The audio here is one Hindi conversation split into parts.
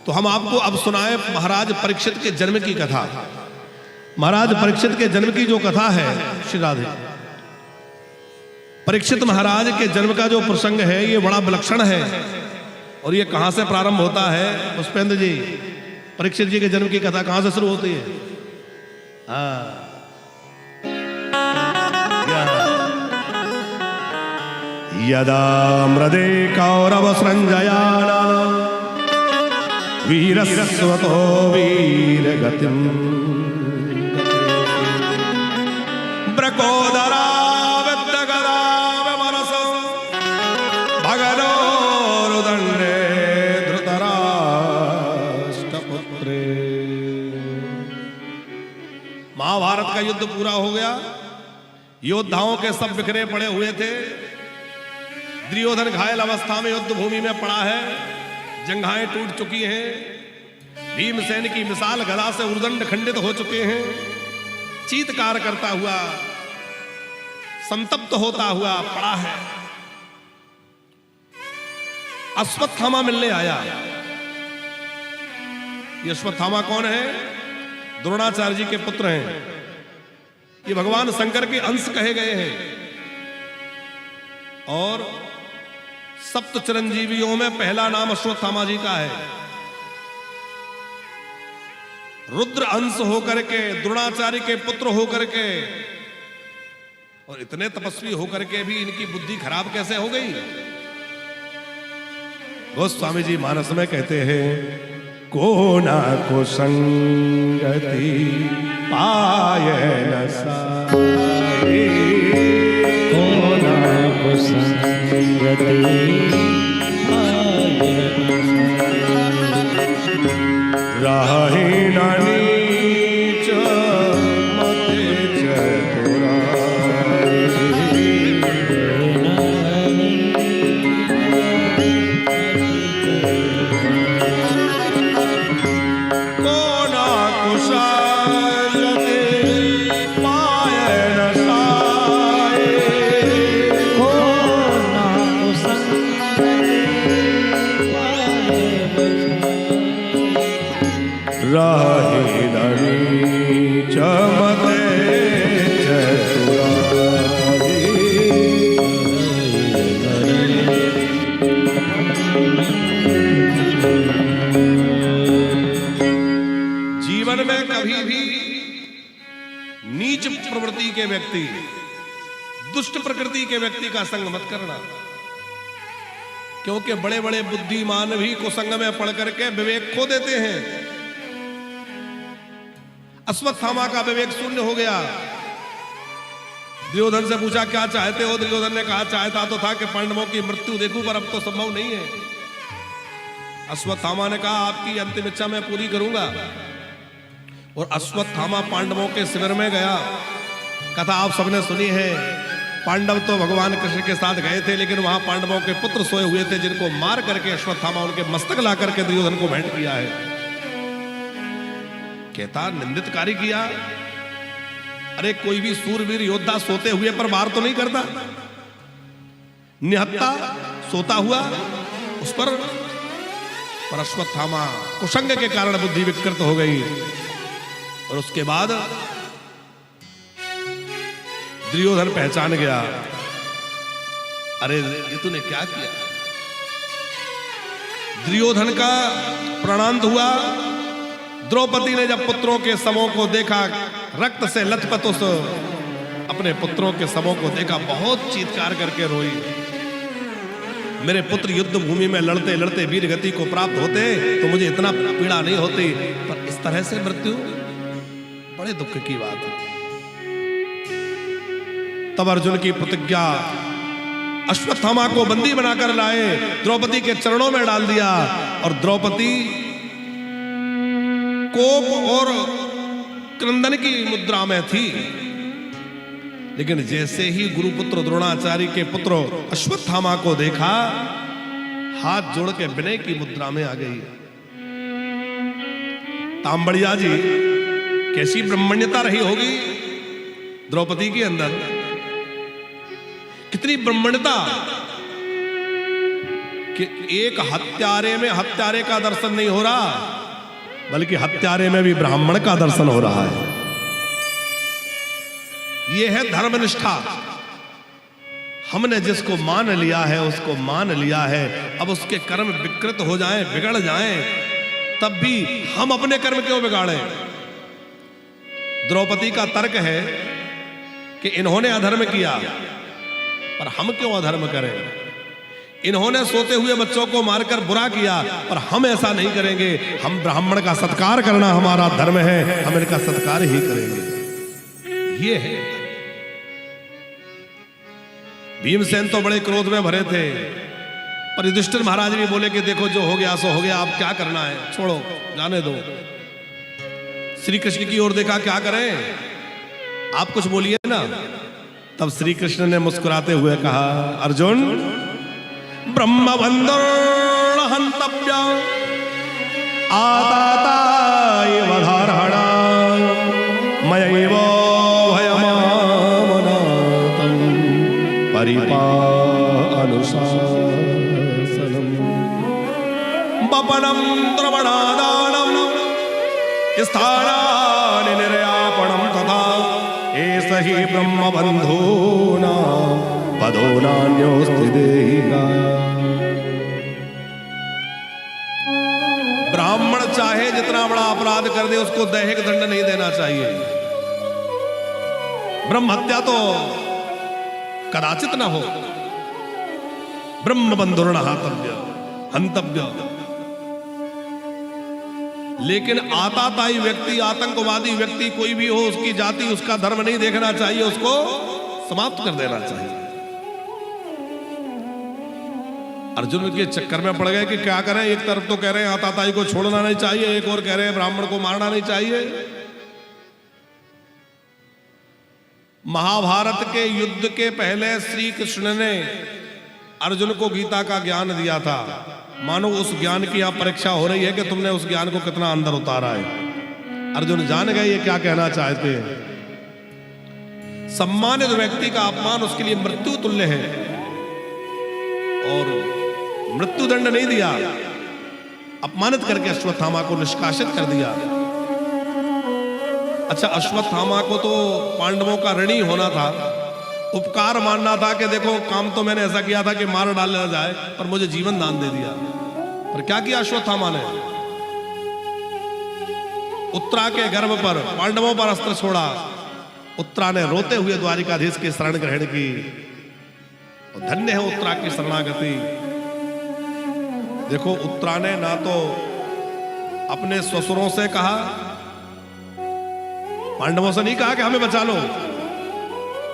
तो हम आपको अब सुनाए महाराज परीक्षित के जन्म की कथा। महाराज परीक्षित के जन्म की जो कथा है, श्री राधे, परीक्षित महाराज के जन्म का जो प्रसंग है ये बड़ा विलक्षण है। और ये कहां से प्रारंभ होता है पुष्पेंद्र जी? परीक्षित जी के जन्म की कथा कहां से शुरू होती है? यदा मृदे कौरव संजयाना वीरस्वतो वीरगतिं ब्रकोदरा विद्यगदावमनसो भगदोरुदण्डे धृतराष्ट्रपुत्रे। महाभारत का युद्ध पूरा हो गया, योद्धाओं के सब बिखरे पड़े हुए थे। दुर्योधन घायल अवस्था में युद्ध भूमि में पड़ा है, जंघाएं टूट चुकी हैं, भीमसेन की मिसाल गदा से उर्दंड खंडित हो चुके हैं। चीत्कार करता हुआ, संतप्त होता हुआ पड़ा है। अश्वत्थामा मिलने आया। ये अश्वत्थामा कौन है? द्रोणाचार्य जी के पुत्र हैं। ये भगवान शंकर के अंश कहे गए हैं और सप्त चिरंजीवियों में पहला नाम अश्वत्थामा जी का है। रुद्र अंश होकर के, द्रोणाचार्य के पुत्र होकर के, और इतने तपस्वी होकर के भी इनकी बुद्धि खराब कैसे हो गई? गोस्वामी जी मानस में कहते हैं, को ना को संगति पाय न साई, को ना को संगति राही ना नीच मते चतुराई, को ना कुशलते पाय न साई, को ना कुसंगति पाय राही नणी चमते चतुराई। जीवन में कभी भी नीच प्रवृत्ति के व्यक्ति, दुष्ट प्रकृति के व्यक्ति का संग मत करना, क्योंकि बड़े बड़े बुद्धिमान भी कुसंग में पड़ करके विवेक खो देते हैं। अश्वत्थामा का विवेक शून्य हो गया। दुर्योधन से पूछा क्या चाहते हो? दुर्योधन ने कहा चाहता तो था कि पांडवों की मृत्यु देखूं, पर अब तो संभव नहीं है। अश्वत्थामा ने कहा आपकी अंतिम इच्छा मैं पूरी करूंगा। और अश्वत्थामा पांडवों के शिविर में गया। कथा आप सबने सुनी है। पांडव तो भगवान कृष्ण के साथ गए थे, लेकिन वहां पांडवों के पुत्र सोए हुए थे, जिनको मार करके अश्वत्थामा उनके मस्तक ला करके दुर्योधन को भेंट किया है। कहता निंदित कार्य किया। अरे कोई भी सूरवीर योद्धा सोते हुए पर वार तो नहीं करता, निहत्ता सोता हुआ उस पर अश्वत्थामा कुसंग के कारण बुद्धि विकृत हो गई। और उसके बाद दुर्योधन पहचान गया, अरे ये तूने क्या किया? दुर्योधन का प्राणांत हुआ। द्रौपदी ने जब पुत्रों के शवों को देखा, रक्त से लथपथ उस अपने पुत्रों के शवों को देखा, बहुत चीत्कार करके रोई। मेरे पुत्र युद्ध भूमि में लड़ते लड़ते वीर गति को प्राप्त होते तो मुझे इतना पीड़ा नहीं होती, पर इस तरह से मृत्यु बड़े दुख की बात है। तब अर्जुन की प्रतिज्ञा, अश्वत्थामा को बंदी बनाकर लाए, द्रौपदी के चरणों में डाल दिया। और द्रौपदी कोप और क्रंदन की मुद्रा में थी, लेकिन जैसे ही गुरुपुत्र द्रोणाचार्य के पुत्र अश्वत्थामा को देखा, हाथ जोड़ के विनय की मुद्रा में आ गई। तांबड़िया जी, कैसी ब्रह्मण्यता रही होगी द्रौपदी के अंदर, कितनी ब्रह्मण्यता। कि एक हत्यारे में हत्यारे का दर्शन नहीं हो रहा, बल्कि हत्यारे में भी ब्राह्मण का दर्शन हो रहा है। यह है धर्मनिष्ठा। हमने जिसको मान लिया है उसको मान लिया है। अब उसके कर्म विकृत हो जाएं, बिगड़ जाएं, तब भी हम अपने कर्म क्यों बिगाड़ें? द्रौपदी का तर्क है कि इन्होंने अधर्म किया, पर हम क्यों अधर्म करें? इन्होंने सोते हुए बच्चों को मारकर बुरा किया, पर हम ऐसा नहीं करेंगे। हम ब्राह्मण का सत्कार करना हमारा धर्म है, हम इनका सत्कार ही करेंगे। ये है। भीमसेन तो बड़े क्रोध में भरे थे, पर युधिष्ठिर महाराज भी बोले कि देखो जो हो गया सो हो गया, अब क्या करना है, छोड़ो, जाने दो। श्री कृष्ण की ओर देखा, क्या करें, आप कुछ बोलिए ना। तब श्री कृष्ण ने मुस्कुराते हुए कहा, अर्जुन, ब्रह्मबंधुर्न हन्तव्य आताताय वधारणा मयैव भयमामनातं परिपानुशासनम् वपनं द्रवणादानं स्थानानि निर्यापणं तथा एष हि ब्रह्मबन्धूनां पदो नान्योऽस्ति देहिका। ब्राह्मण चाहे जितना बड़ा अपराध कर दे, उसको दैहिक दंड नहीं देना चाहिए। ब्रह्म हत्या तो कदाचित न हो। ब्रह्म बंधुर्न हन्तव्य। लेकिन आताताई व्यक्ति, आतंकवादी व्यक्ति कोई भी हो, उसकी जाति, उसका धर्म नहीं देखना चाहिए, उसको समाप्त कर देना चाहिए। अर्जुन के चक्कर में पड़ गए कि क्या करें। एक तरफ तो कह रहे हैं आताताई को छोड़ना नहीं चाहिए, एक और कह रहे हैं ब्राह्मण को मारना नहीं चाहिए। महाभारत के युद्ध के पहले श्री कृष्ण ने अर्जुन को गीता का ज्ञान दिया था। मानो उस ज्ञान की यहां परीक्षा हो रही है कि तुमने उस ज्ञान को कितना अंदर उतारा है। अर्जुन जान गए ये क्या कहना चाहते हैं। सम्मानित व्यक्ति का अपमान उसके लिए मृत्यु तुल्य है, और मृत्यु दंड नहीं दिया, अपमानित करके अश्वत्थामा को निष्कासित कर दिया। अच्छा, अश्वत्थामा को तो पांडवों का ऋणी होना था, उपकार मानना था कि देखो काम तो मैंने ऐसा किया था कि मार डाला जाए, पर मुझे जीवन दान दे दिया। पर क्या किया अश्वत्थामा ने? उत्तरा के गर्भ पर पांडवों पर अस्त्र छोड़ा। उत्तरा ने रोते हुए द्वारिकाधीश की शरण ग्रहण की। और धन्य है उत्तरा की शरणागति। देखो, उत्तरा ने ना तो अपने ससुरों से कहा, पांडवों से नहीं कहा कि हमें बचा लो,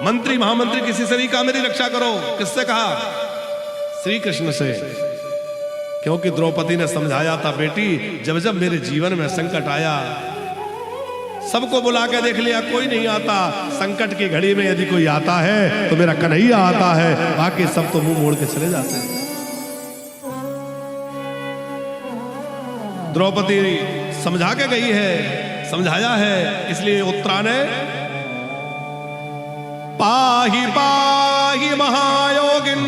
मंत्री महामंत्री किसी से नहीं कहा मेरी रक्षा करो। किससे कहा? श्री कृष्ण से। क्योंकि द्रौपदी ने समझाया था, बेटी जब जब मेरे जीवन में संकट आया, सबको बुला के देख लिया, कोई नहीं आता। संकट की घड़ी में यदि कोई आता है तो मेरा कन्हैया आता है, बाकी सब तो मुंह मोड़ के चले जाते हैं। द्रौपदी समझा के गई है, समझाया है, इसलिए उत्तरा ने पाहि पाहि महायोगिन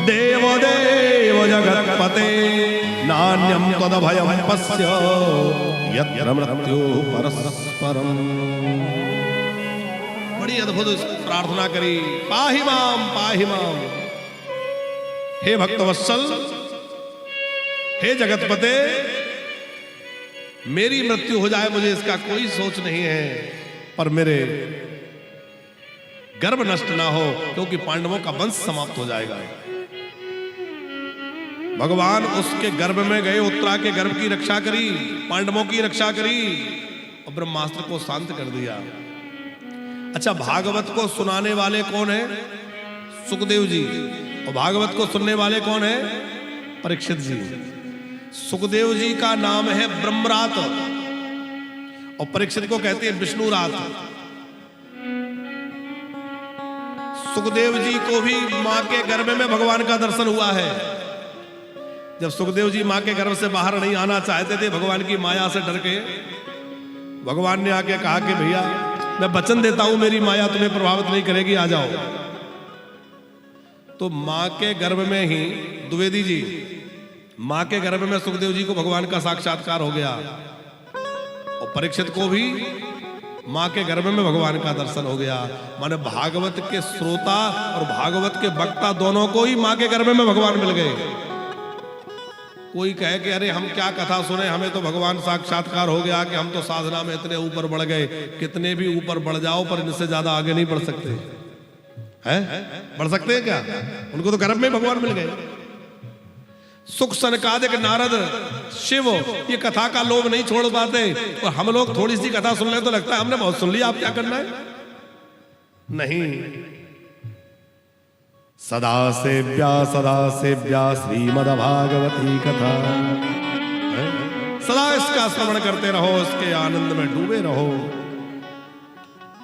देवदेव जगत्पते नान्यं तदभयं पश्य यत्र मृत्यु परस्परम। बड़ी अद्भुत प्रार्थना करी, पाहि माम पाहि माम। हे भक्तवत्सल, हे जगतपते, मेरी मृत्यु हो जाए मुझे इसका कोई सोच नहीं है, पर मेरे गर्भ नष्ट ना हो, क्योंकि पांडवों का वंश समाप्त हो जाएगा। भगवान उसके गर्भ में गए, उत्तरा के गर्भ की रक्षा करी, पांडवों की रक्षा करी और ब्रह्मास्त्र को शांत कर दिया। अच्छा, भागवत को सुनाने वाले कौन है? सुखदेव जी। और भागवत को सुनने वाले कौन है? परीक्षित जी। सुखदेव जी का नाम है ब्रह्मरात और परीक्षित को कहते हैं विष्णुरात। सुखदेव जी को भी मां के गर्भ में भगवान का दर्शन हुआ है। जब सुखदेव जी मां के गर्भ से बाहर नहीं आना चाहते थे, भगवान की माया से डर के, भगवान ने आके कहा कि भैया मैं वचन देता हूं मेरी माया तुम्हें प्रभावित नहीं करेगी, आ जाओ। तो मां के गर्भ में ही द्विवेदी जी, मां के गर्भ में सुखदेव जी को भगवान का साक्षात्कार हो गया और परीक्षित को भी मां के गर्भ में भगवान का दर्शन हो गया। माने भागवत के श्रोता और भागवत के वक्ता दोनों को ही मां के गर्भ में भगवान मिल गए। कोई कहे कि अरे हम क्या कथा सुने, हमें तो भगवान साक्षात्कार हो गया कि हम तो साधना में इतने ऊपर बढ़ गए। कितने भी ऊपर बढ़ जाओ पर इनसे ज्यादा आगे नहीं बढ़ सकते हैं? बढ़ सकते हैं क्या? उनको तो गर्भ में भगवान मिल गए। सुख सनकादिक नारद शिव ये कथा का लोभ नहीं छोड़ पाते, और हम लोग थोड़ी सी कथा सुन ले तो लगता है हमने बहुत सुन लिया, आप क्या करना है? नहीं। सदा सेव्या श्रीमद्भागवती कथा, सदा इसका श्रवण करते रहो, इसके आनंद में डूबे रहो।